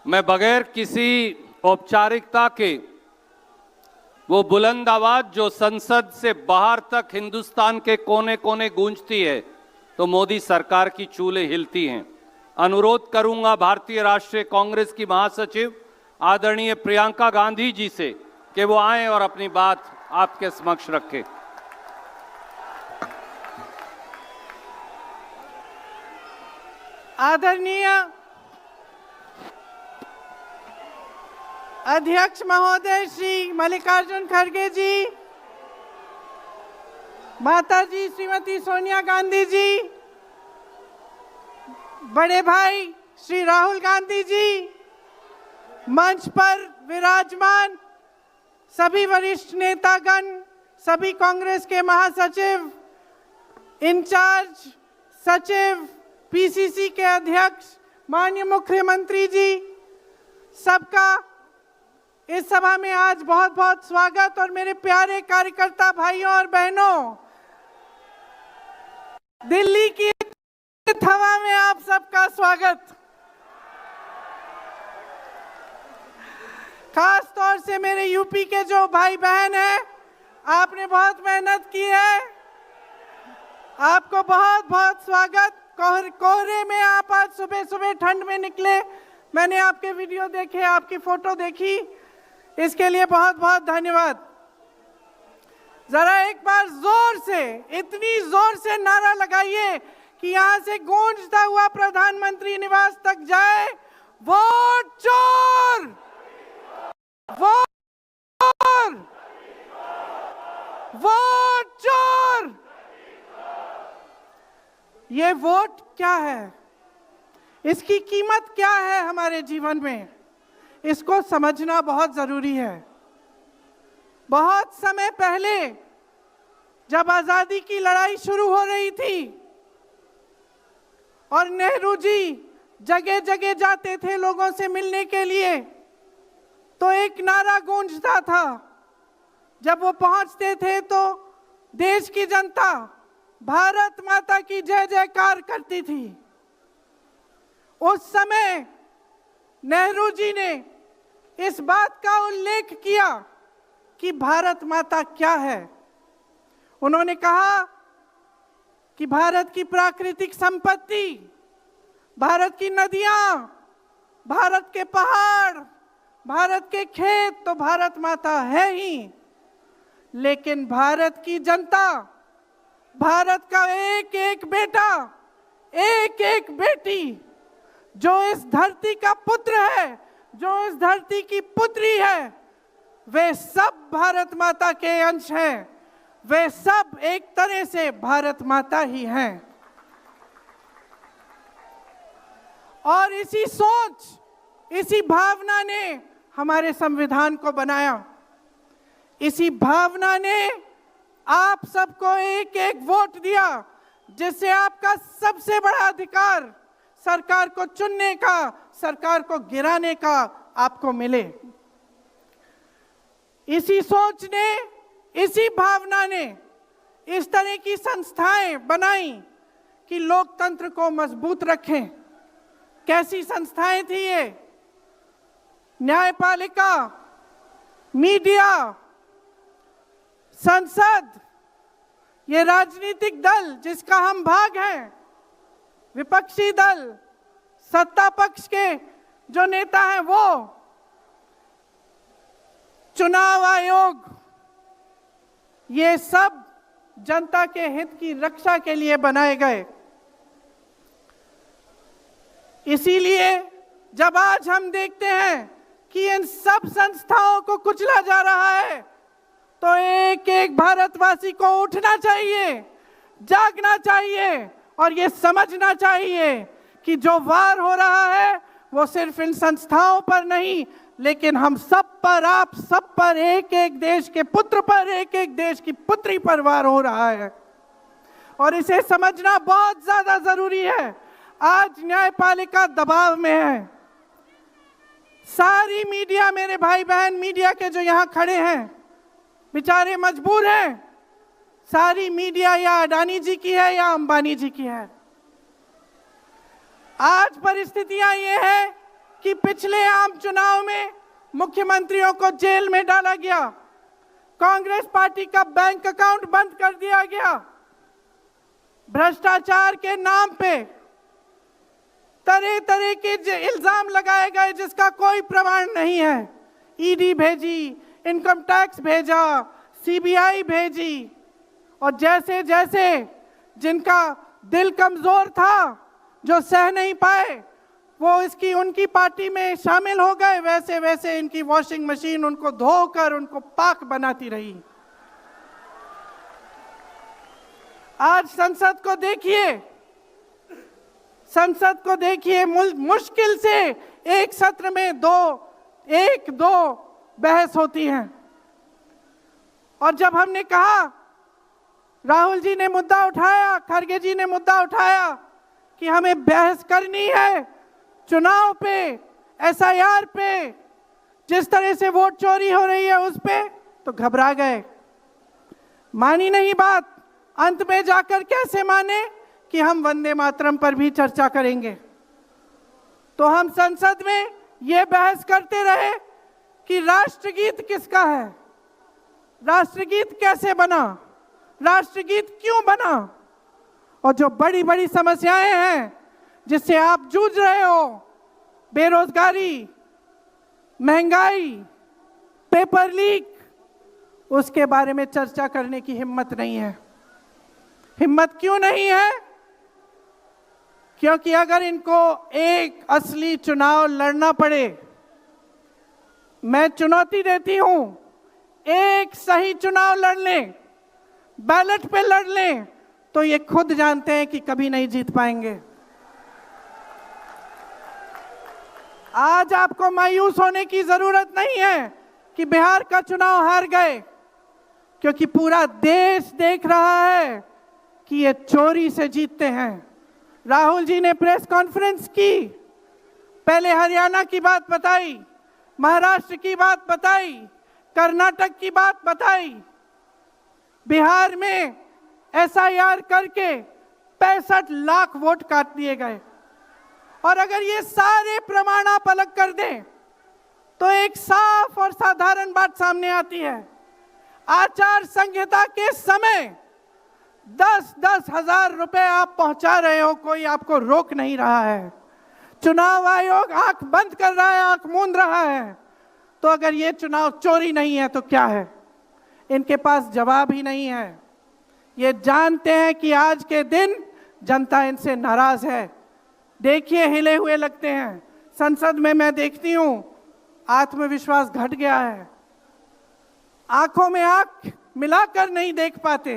मैं बगैर किसी औपचारिकता के वो बुलंद आवाज जो संसद से बाहर तक हिंदुस्तान के कोने कोने गूंजती है तो मोदी सरकार की चूल्हे हिलती हैं। अनुरोध करूंगा भारतीय राष्ट्रीय कांग्रेस की महासचिव आदरणीय प्रियंका गांधी जी से कि वो आए और अपनी बात आपके समक्ष रखें। आदरणीय अध्यक्ष महोदय श्री मल्लिकार्जुन खड़गे जी, माता जी श्रीमती सोनिया गांधी जी, बड़े भाई श्री राहुल गांधी जी, मंच पर विराजमान सभी वरिष्ठ नेतागण, सभी कांग्रेस के महासचिव, इंचार्ज सचिव, पीसीसी के अध्यक्ष, माननीय मुख्यमंत्री जी, सबका इस सभा में आज बहुत बहुत स्वागत। और मेरे प्यारे कार्यकर्ता भाइयों और बहनों, दिल्ली की हवा में आप सबका स्वागत। खास तौर से मेरे यूपी के जो भाई बहन हैं, आपने बहुत मेहनत की है, आपको बहुत बहुत स्वागत। कोहरे में आप आज सुबह सुबह ठंड में निकले, मैंने आपके वीडियो देखे, आपकी फोटो देखी, इसके लिए बहुत बहुत धन्यवाद। जरा एक बार जोर से, इतनी जोर से नारा लगाइए कि यहां से गूंजता हुआ प्रधानमंत्री निवास तक जाए, वोट चोर, वोट चोर, वोट चोर। ये वोट क्या है, इसकी कीमत क्या है हमारे जीवन में, इसको समझना बहुत जरूरी है। बहुत समय पहले जब आजादी की लड़ाई शुरू हो रही थी और नेहरू जी जगह जगह जाते थे लोगों से मिलने के लिए, तो एक नारा गूंजता था। जब वो पहुंचते थे तो देश की जनता भारत माता की जय जयकार करती थी। उस समय नेहरू जी ने इस बात का उल्लेख किया कि भारत माता क्या है। उन्होंने कहा कि भारत की प्राकृतिक संपत्ति, भारत की नदियां, भारत के पहाड़, भारत के खेत तो भारत माता है ही, लेकिन भारत की जनता, भारत का एक एक बेटा, एक एक बेटी, जो इस धरती का पुत्र है, जो इस धरती की पुत्री है, वे सब भारत माता के अंश हैं। वे सब एक तरह से भारत माता ही हैं। और इसी सोच, इसी भावना ने हमारे संविधान को बनाया। इसी भावना ने आप सबको एक एक वोट दिया, जिससे आपका सबसे बड़ा अधिकार सरकार को चुनने का, सरकार को गिराने का आपको मिले। इसी सोच ने, इसी भावना ने इस तरह की संस्थाएं बनाई कि लोकतंत्र को मजबूत रखें। कैसी संस्थाएं थी ये? न्यायपालिका, मीडिया, संसद, ये राजनीतिक दल जिसका हम भाग हैं, विपक्षी दल, सत्ता पक्ष के जो नेता हैं वो, चुनाव आयोग, ये सब जनता के हित की रक्षा के लिए बनाए गए। इसीलिए जब आज हम देखते हैं कि इन सब संस्थाओं को कुचला जा रहा है, तो एक एक भारतवासी को उठना चाहिए, जागना चाहिए और ये समझना चाहिए कि जो वार हो रहा है वो सिर्फ इन संस्थाओं पर नहीं, लेकिन हम सब पर, आप सब पर, एक एक देश के पुत्र पर, एक एक देश की पुत्री पर वार हो रहा है। और इसे समझना बहुत ज्यादा जरूरी है। आज न्यायपालिका दबाव में है। सारी मीडिया, मेरे भाई बहन मीडिया के जो यहाँ खड़े हैं, बेचारे मजबूर हैं। सारी मीडिया या अडानी जी की है या अंबानी जी की है। आज परिस्थितियां ये है कि पिछले आम आम चुनाव में मुख्यमंत्रियों को जेल में डाला गया, कांग्रेस पार्टी का बैंक अकाउंट बंद कर दिया गया, भ्रष्टाचार के नाम पे तरह तरह के इल्जाम लगाए गए जिसका कोई प्रमाण नहीं है। ईडी भेजी, इनकम टैक्स भेजा, सीबीआई भेजी, और जैसे जैसे जिनका दिल कमजोर था, जो सह नहीं पाए, वो उनकी पार्टी में शामिल हो गए, वैसे वैसे इनकी वॉशिंग मशीन उनको धोकर उनको पाक बनाती रही। आज संसद को देखिए, मुश्किल से एक सत्र में एक दो बहस होती है। और जब हमने कहा, राहुल जी ने मुद्दा उठाया, खड़गे जी ने मुद्दा उठाया कि हमें बहस करनी है चुनाव पे, एसआईआर पे, जिस तरह से वोट चोरी हो रही है उस पे, तो घबरा गए, मानी नहीं बात। अंत में जाकर कैसे माने कि हम वंदे मातरम पर भी चर्चा करेंगे। तो हम संसद में ये बहस करते रहे कि राष्ट्रगीत किसका है, राष्ट्रगीत कैसे बना, राष्ट्रगीत क्यों बना, और जो बड़ी बड़ी समस्याएं हैं जिससे आप जूझ रहे हो, बेरोजगारी, महंगाई, पेपर लीक, उसके बारे में चर्चा करने की हिम्मत नहीं है। हिम्मत क्यों नहीं है? क्योंकि अगर इनको एक असली चुनाव लड़ना पड़े, मैं चुनौती देती हूं, एक सही चुनाव लड़ लें, बैलेट पे लड़ लें, तो ये खुद जानते हैं कि कभी नहीं जीत पाएंगे। आज आपको मायूस होने की जरूरत नहीं है कि बिहार का चुनाव हार गए, क्योंकि पूरा देश देख रहा है कि ये चोरी से जीतते हैं। राहुल जी ने प्रेस कॉन्फ्रेंस की, पहले हरियाणा की बात बताई, महाराष्ट्र की बात बताई, कर्नाटक की बात बताई, बिहार में एसआईआर करके 65 लाख वोट काट दिए गए। और अगर ये सारे प्रमाण आप अलग कर दें तो एक साफ और साधारण बात सामने आती है। आचार संहिता के समय 10-10 हजार रुपए आप पहुंचा रहे हो, कोई आपको रोक नहीं रहा है। चुनाव आयोग आंख बंद कर रहा है, आंख मूंद रहा है। तो अगर ये चुनाव चोरी नहीं है तो क्या है? इनके पास जवाब ही नहीं है। ये जानते हैं कि आज के दिन जनता इनसे नाराज है। देखिए, हिले हुए लगते हैं। संसद में मैं देखती हूं, आत्मविश्वास घट गया है, आंखों में आंख मिलाकर नहीं देख पाते,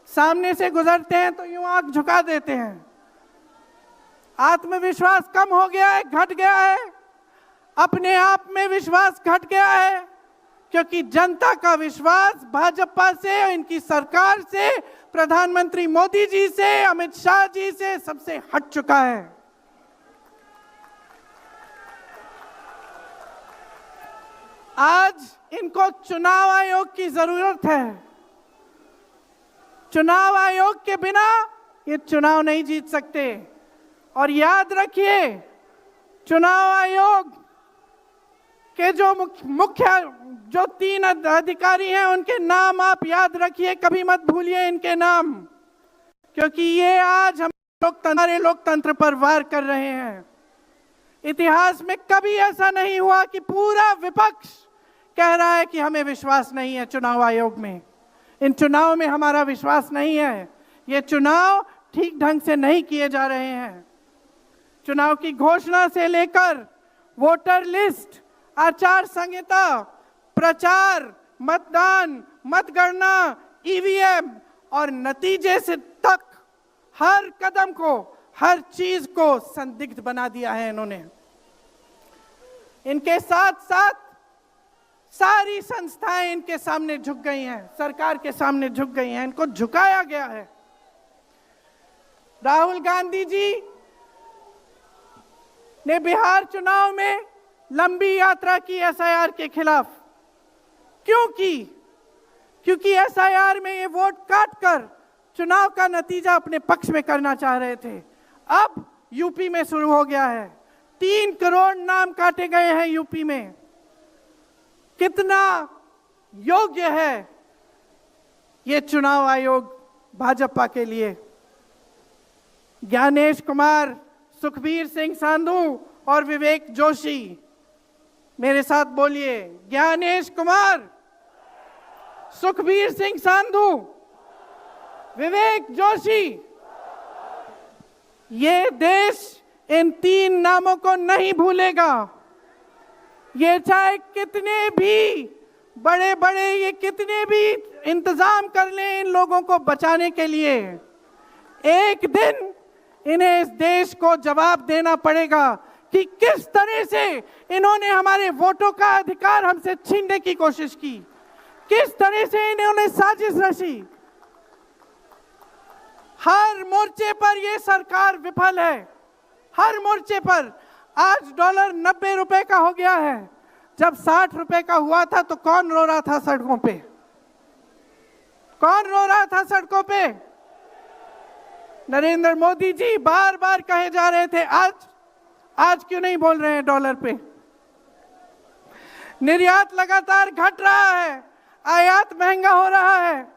सामने से गुजरते हैं तो यूं आंख झुका देते हैं। आत्मविश्वास कम हो गया है, घट गया है, अपने आप में विश्वास घट गया है, क्योंकि जनता का विश्वास भाजपा से, इनकी सरकार से, प्रधानमंत्री मोदी जी से, अमित शाह जी से सबसे हट चुका है। आज इनको चुनाव आयोग की जरूरत है। चुनाव आयोग के बिना ये चुनाव नहीं जीत सकते। और याद रखिए, चुनाव आयोग के जो मुख्य 3 अधिकारी हैं, उनके नाम आप याद रखिए, कभी मत भूलिए इनके नाम, क्योंकि ये आज हमारे लोकतंत्र पर वार कर रहे हैं। इतिहास में कभी ऐसा नहीं हुआ कि पूरा विपक्ष कह रहा है कि हमें विश्वास नहीं है चुनाव आयोग में, इन चुनाव में हमारा विश्वास नहीं है, ये चुनाव ठीक ढंग से नहीं किए जा रहे हैं। चुनाव की घोषणा से लेकर वोटर लिस्ट, आचार संहिता, प्रचार, मतदान, मतगणना, ईवीएम और नतीजे से तक हर कदम को, हर चीज को संदिग्ध बना दिया है इन्होंने। इनके साथ साथ सारी संस्थाएं इनके सामने झुक गई हैं, सरकार के सामने झुक गई हैं, इनको झुकाया गया है। राहुल गांधी जी ने बिहार चुनाव में लंबी यात्रा की एसआईआर के खिलाफ। क्यों की? क्योंकि एसआईआर में ये वोट काटकर चुनाव का नतीजा अपने पक्ष में करना चाह रहे थे। अब यूपी में शुरू हो गया है, 3 करोड़ नाम काटे गए हैं यूपी में। कितना योग्य है ये चुनाव आयोग भाजपा के लिए। ज्ञानेश कुमार, सुखबीर सिंह सांधू और विवेक जोशी, मेरे साथ बोलिए, ज्ञानेश कुमार, सुखबीर सिंह सांधू, विवेक जोशी। ये देश इन 3 नामों को नहीं भूलेगा। ये चाहे कितने भी बड़े बड़े ये कितने भी इंतजाम कर लें इन लोगों को बचाने के लिए, एक दिन इन्हें इस देश को जवाब देना पड़ेगा कि किस तरह से इन्होंने हमारे वोटों का अधिकार हमसे छीनने की कोशिश की, किस तरह से इन्होंने साजिश रची। हर मोर्चे पर यह सरकार विफल है, हर मोर्चे पर। आज डॉलर 90 रुपए का हो गया है। जब 60 रुपए का हुआ था तो कौन रो रहा था सड़कों पे? कौन रो रहा था सड़कों पे? नरेंद्र मोदी जी बार बार कहे जा रहे थे, आज क्यों नहीं बोल रहे हैं डॉलर पे? निर्यात लगातार घट रहा है, आयात महंगा हो रहा है,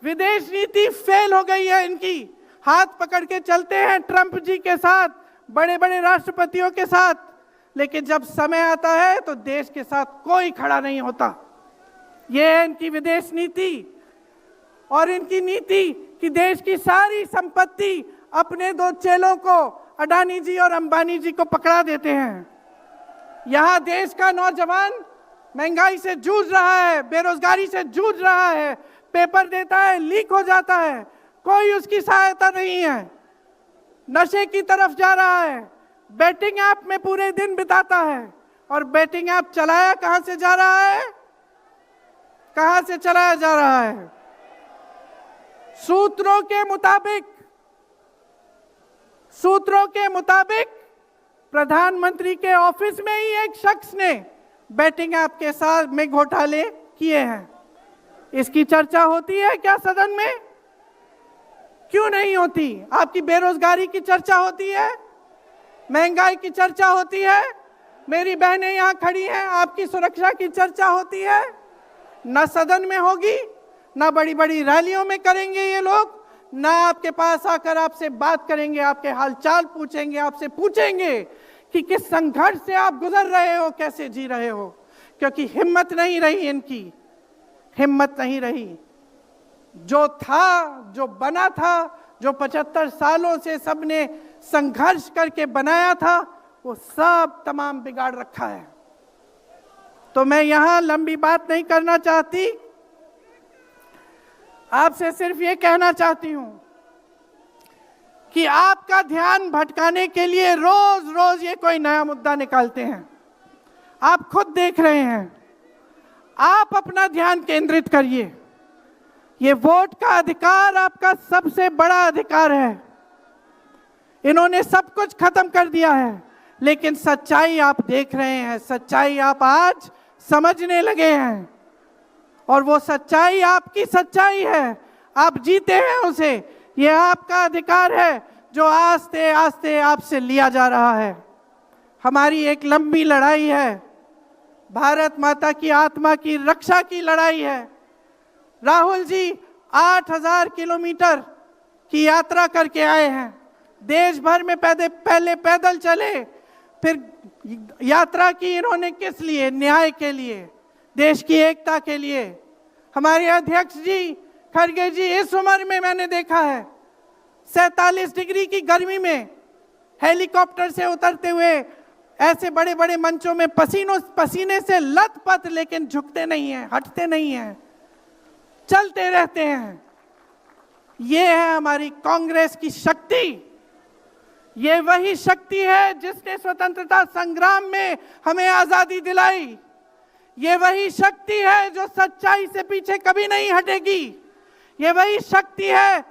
विदेश नीति फेल हो गई है इनकी। हाथ पकड़ के चलते हैं ट्रंप जी के साथ, बड़े बड़े राष्ट्रपतियों के साथ, लेकिन जब समय आता है तो देश के साथ कोई खड़ा नहीं होता। यह है इनकी विदेश नीति। और इनकी नीति कि देश की सारी संपत्ति अपने 2 चेलों को, अडानी जी और अंबानी जी को पकड़ा देते हैं। यहां देश का नौजवान महंगाई से जूझ रहा है, बेरोजगारी से जूझ रहा है, पेपर देता है, लीक हो जाता है, कोई उसकी सहायता नहीं है, नशे की तरफ जा रहा है, बैटिंग ऐप में पूरे दिन बिताता है। और बैटिंग ऐप चलाया कहां से जा रहा है? कहां से चलाया जा रहा है? सूत्रों के मुताबिक प्रधानमंत्री के ऑफिस में ही एक शख्स ने बैटिंग ऐप के साथ में घोटाले किए हैं। इसकी चर्चा होती है क्या सदन में? क्यों नहीं होती? आपकी बेरोजगारी की चर्चा होती है, महंगाई की चर्चा होती है, मेरी बहनें यहां खड़ी हैं, आपकी सुरक्षा की चर्चा होती है। न सदन में होगी, ना बड़ी बड़ी रैलियों में करेंगे ये लोग, ना आपके पास आकर आपसे बात करेंगे, आपके हालचाल पूछेंगे, आपसे पूछेंगे कि किस संघर्ष से आप गुजर रहे हो, कैसे जी रहे हो। क्योंकि हिम्मत नहीं रही इनकी, हिम्मत नहीं रही। जो था, जो बना था, जो 75 सालों से सबने संघर्ष करके बनाया था, वो सब तमाम बिगाड़ रखा है। तो मैं यहां लंबी बात नहीं करना चाहती, आपसे सिर्फ ये कहना चाहती हूं कि आपका ध्यान भटकाने के लिए रोज रोज ये कोई नया मुद्दा निकालते हैं। आप खुद देख रहे हैं, आप अपना ध्यान केंद्रित करिए। ये वोट का अधिकार आपका सबसे बड़ा अधिकार है। इन्होंने सब कुछ खत्म कर दिया है, लेकिन सच्चाई आप देख रहे हैं, सच्चाई आप आज समझने लगे हैं। और वो सच्चाई आपकी सच्चाई है, आप जीते हैं उसे। ये आपका अधिकार है जो आस्ते आस्ते आपसे लिया जा रहा है। हमारी एक लंबी लड़ाई है, भारत माता की आत्मा की रक्षा की लड़ाई है। राहुल जी 8000 किलोमीटर की यात्रा करके आए हैं, देश भर में पहले पैदल चले, फिर यात्रा की इन्होंने किस लिए? न्याय के लिए, देश की एकता के लिए। हमारे अध्यक्ष जी खड़गे जी, इस उम्र में मैंने देखा है 47 डिग्री की गर्मी में हेलीकॉप्टर से उतरते हुए ऐसे बड़े बड़े मंचों में पसीने से लथपथ, लेकिन झुकते नहीं हैं, हटते नहीं हैं, चलते रहते हैं। ये है हमारी कांग्रेस की शक्ति। ये वही शक्ति है जिसने स्वतंत्रता संग्राम में हमें आजादी दिलाई। ये वही शक्ति है जो सच्चाई से पीछे कभी नहीं हटेगी। ये वही शक्ति है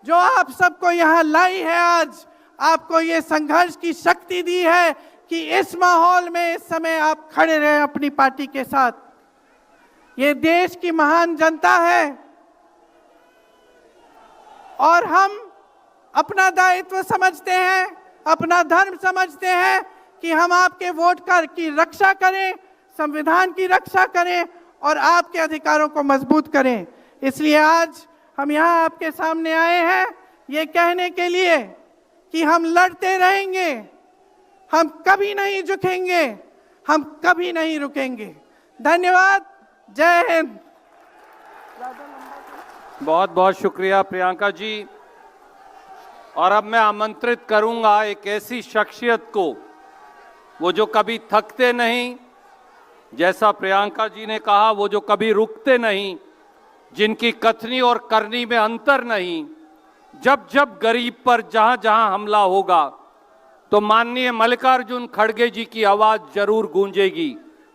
जो आप सबको यहां लाई है, आज आपको ये संघर्ष की शक्ति दी है कि इस माहौल में इस समय आप खड़े रहे अपनी पार्टी के साथ। ये देश की महान जनता है और हम अपना दायित्व समझते हैं, अपना धर्म समझते हैं कि हम आपके वोट की रक्षा करें, संविधान की रक्षा करें और आपके अधिकारों को मजबूत करें। इसलिए आज हम यहाँ आपके सामने आए हैं ये कहने के लिए कि हम लड़ते रहेंगे, हम कभी नहीं झुकेंगे, हम कभी नहीं रुकेंगे। धन्यवाद। जय हिंद। बहुत बहुत शुक्रिया प्रियंका जी। और अब मैं आमंत्रित करूंगा एक ऐसी शख्सियत को, वो जो कभी थकते नहीं, जैसा प्रियंका जी ने कहा, वो जो कभी रुकते नहीं, जिनकी कथनी और करनी में अंतर नहीं। जब जब गरीब पर जहां जहां हमला होगा तो माननीय मल्लिकार्जुन खड़गे जी की आवाज जरूर गूंजेगी।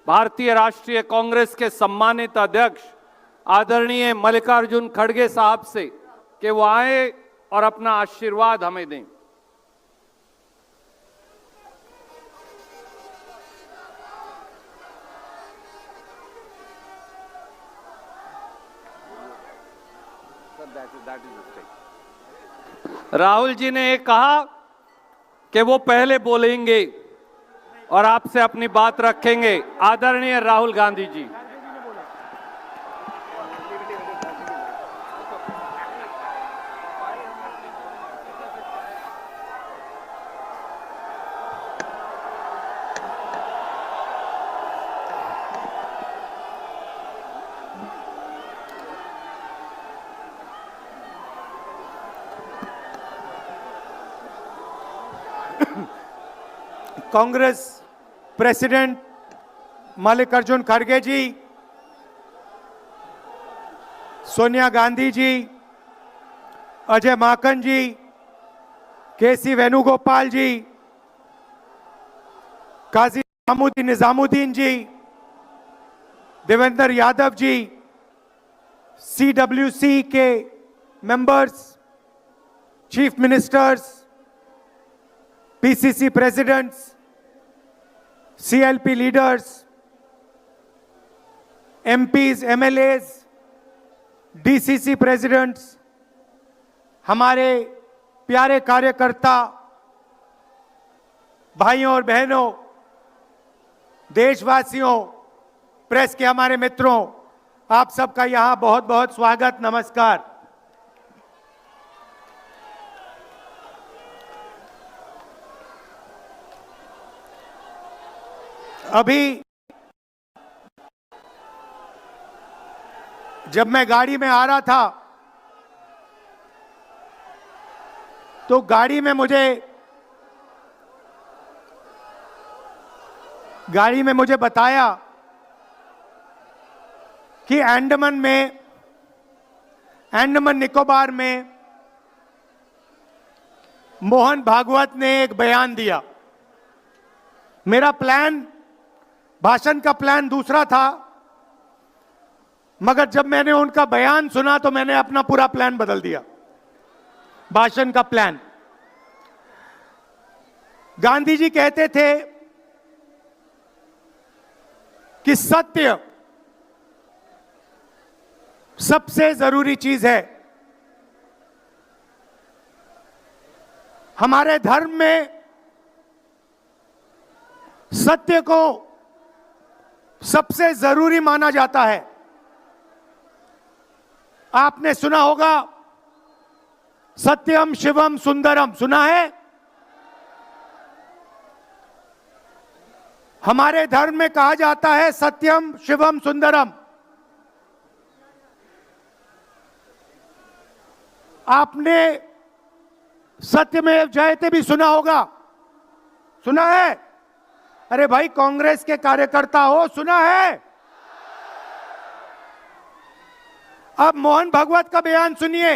भारतीय राष्ट्रीय कांग्रेस के सम्मानित अध्यक्ष आदरणीय मल्लिकार्जुन खड़गे साहब से कि वो आए और अपना आशीर्वाद हमें दें। राहुल जी ने कहा कि वो पहले बोलेंगे और आपसे अपनी बात रखेंगे। आदरणीय राहुल गांधी जी। कांग्रेस प्रेसिडेंट मल्लिकार्जुन खड़गे जी, सोनिया गांधी जी, अजय माकन जी, केसी वेणुगोपाल जी, काजी निजामुद्दीन जी, देवेंद्र यादव जी, CWC के members, chief ministers, PCC presidents, CLP leaders, MPs, MLAs, DCC presidents, हमारे प्यारे कार्यकर्ता भाइयों और बहनों, देशवासियों, प्रेस के हमारे मित्रों, आप सबका यहां बहुत बहुत स्वागत, नमस्कार। अभी जब मैं गाड़ी में आ रहा था तो गाड़ी में मुझे बताया कि अंडमान निकोबार में मोहन भागवत ने एक बयान दिया। मेरा भाषण का प्लान दूसरा था, मगर जब मैंने उनका बयान सुना तो मैंने अपना पूरा प्लान बदल दिया, भाषण का प्लान। गांधी जी कहते थे कि सत्य सबसे जरूरी चीज है। हमारे धर्म में सत्य को सबसे जरूरी माना जाता है। आपने सुना होगा सत्यम शिवम सुंदरम, सुना है? हमारे धर्म में कहा जाता है सत्यम शिवम सुंदरम। आपने सत्यमेव जयते भी सुना होगा, सुना है? अरे भाई कांग्रेस के कार्यकर्ता हो, सुना है? अब मोहन भागवत का बयान सुनिए।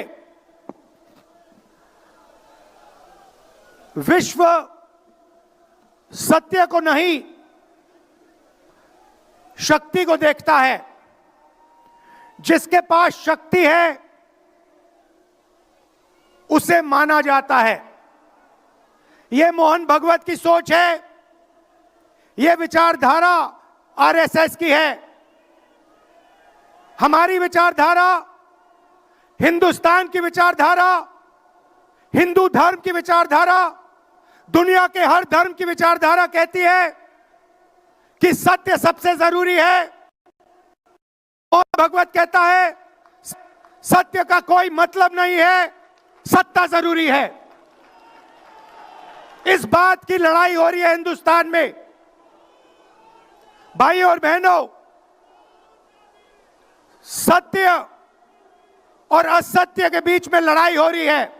विश्व सत्य को नहीं, शक्ति को देखता है। जिसके पास शक्ति है उसे माना जाता है। यह मोहन भागवत की सोच है, यह विचारधारा आरएसएस की है। हमारी विचारधारा, हिंदुस्तान की विचारधारा, हिंदू धर्म की विचारधारा दुनिया के हर धर्म की विचारधारा कहती है कि सत्य सबसे जरूरी है। और भगवत कहता है सत्य का कोई मतलब नहीं है, सत्ता जरूरी है। इस बात की लड़ाई हो रही है हिंदुस्तान में। भाइयों और बहनों, सत्य और असत्य के बीच में लड़ाई हो रही है।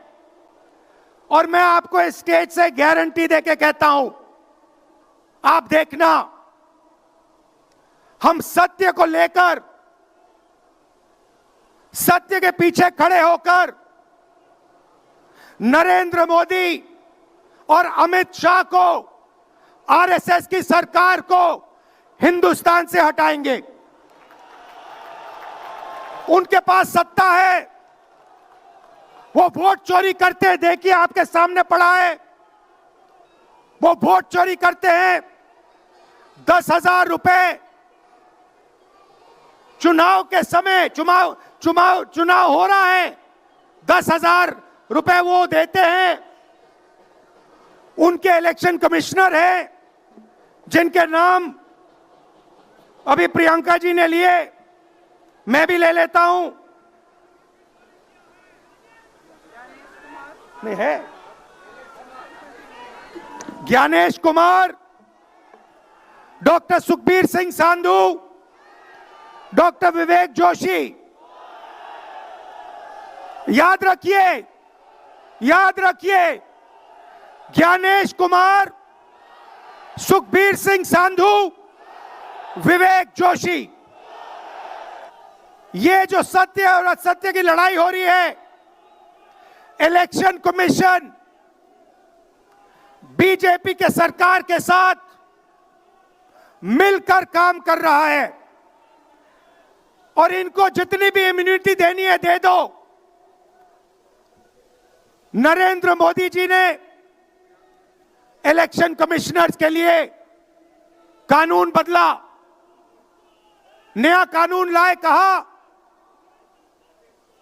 और मैं आपको इस स्टेज से गारंटी देके कहता हूं, आप देखना, हम सत्य को लेकर, सत्य के पीछे खड़े होकर नरेंद्र मोदी और अमित शाह को, आरएसएस की सरकार को हिंदुस्तान से हटाएंगे। उनके पास सत्ता है, वो वोट चोरी करते हैं, देखिए आपके सामने पड़ा है। वो वोट चोरी करते हैं, 10,000 रुपए चुनाव के समय, चुनाव हो रहा है, 10,000 रुपए वो देते हैं। उनके इलेक्शन कमिश्नर हैं जिनके नाम अभी प्रियंका जी ने लिए, मैं भी ले लेता हूं। नहीं है, ज्ञानेश कुमार, डॉक्टर सुखबीर सिंह सांधू, डॉक्टर विवेक जोशी। याद रखिए, याद रखिए, ज्ञानेश कुमार, सुखबीर सिंह सांधू, विवेक जोशी। ये जो सत्य और असत्य की लड़ाई हो रही है, इलेक्शन कमीशन बीजेपी के सरकार के साथ मिलकर काम कर रहा है। और इनको जितनी भी इम्यूनिटी देनी है दे दो। नरेंद्र मोदी जी ने इलेक्शन कमिश्नर्स के लिए कानून बदला, नया कानून लाए, कहा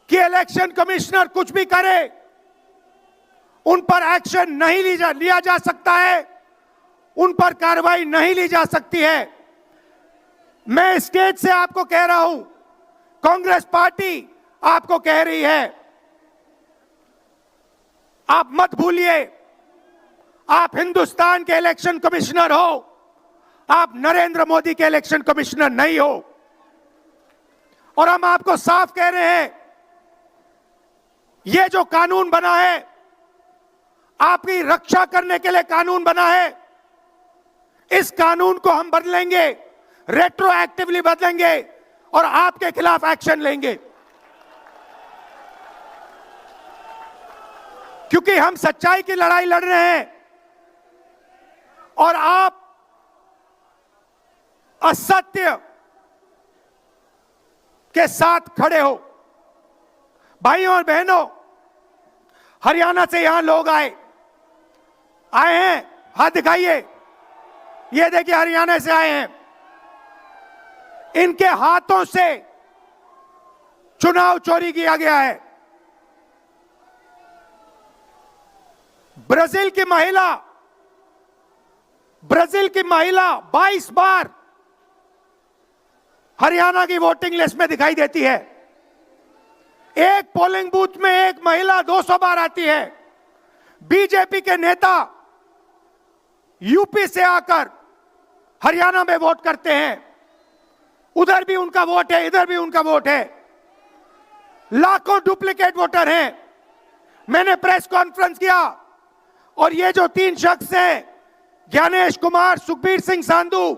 कि इलेक्शन कमिश्नर कुछ भी करे, उन पर एक्शन नहीं लिया जा सकता है, उन पर कार्रवाई नहीं ली जा सकती है। मैं स्टेज से आपको कह रहा हूं, कांग्रेस पार्टी आपको कह रही है, आप मत भूलिए, आप हिंदुस्तान के इलेक्शन कमिश्नर हो, आप नरेंद्र मोदी के इलेक्शन कमिश्नर नहीं हो। और हम आपको साफ कह रहे हैं, यह जो कानून बना है, आपकी रक्षा करने के लिए कानून बना है। इस कानून को हम बदलेंगे, रेट्रोएक्टिवली बदलेंगे और आपके खिलाफ एक्शन लेंगे। क्योंकि हम सच्चाई की लड़ाई लड़ रहे हैं और आप असत्य के साथ खड़े हो। भाइयों और बहनों, हरियाणा से यहां लोग आए हैं, हाथ दिखाइए। ये देखिए, हरियाणा से आए हैं। इनके हाथों से चुनाव चोरी किया गया है। ब्राजील की महिला 22 बार हरियाणा की वोटिंग लिस्ट में दिखाई देती है। एक पोलिंग बूथ में एक महिला 200 बार आती है। बीजेपी के नेता यूपी से आकर हरियाणा में वोट करते हैं, उधर भी उनका वोट है, इधर भी उनका वोट है। लाखों डुप्लीकेट वोटर हैं। मैंने प्रेस कॉन्फ्रेंस किया और ये जो 3 शख्स हैं, ज्ञानेश कुमार, सुखबीर सिंह सांधू,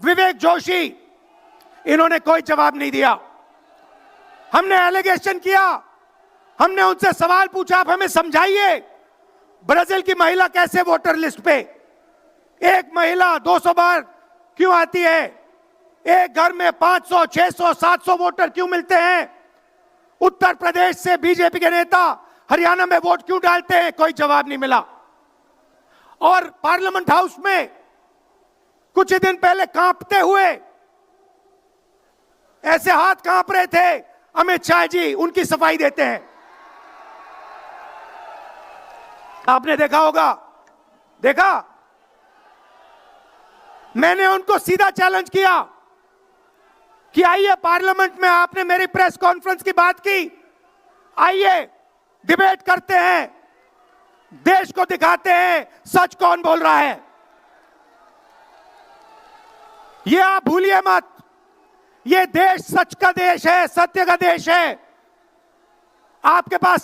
विवेक जोशी, इन्होंने कोई जवाब नहीं दिया। हमने एलिगेशन किया, हमने उनसे सवाल पूछा, आप हमें समझाइए ब्राजील की महिला कैसे वोटर लिस्ट पे, एक महिला 200 बार क्यों आती है, एक घर में 500, 600, 700 वोटर क्यों मिलते हैं, उत्तर प्रदेश से बीजेपी के नेता हरियाणा में वोट क्यों डालते हैं, कोई जवाब नहीं मिला। और पार्लियामेंट हाउस में कुछ ही दिन पहले कांपते हुए, ऐसे हाथ कांप रहे थे, अमित शाह जी उनकी सफाई देते हैं। आपने देखा होगा देखा, मैंने उनको सीधा चैलेंज किया कि आइए पार्लियामेंट में, आपने मेरी प्रेस कॉन्फ्रेंस की बात की, आइए डिबेट करते हैं, देश को दिखाते हैं सच कौन बोल रहा है। ये आप भूलिए मत, ये देश सच का देश है, सत्य का देश है। आपके पास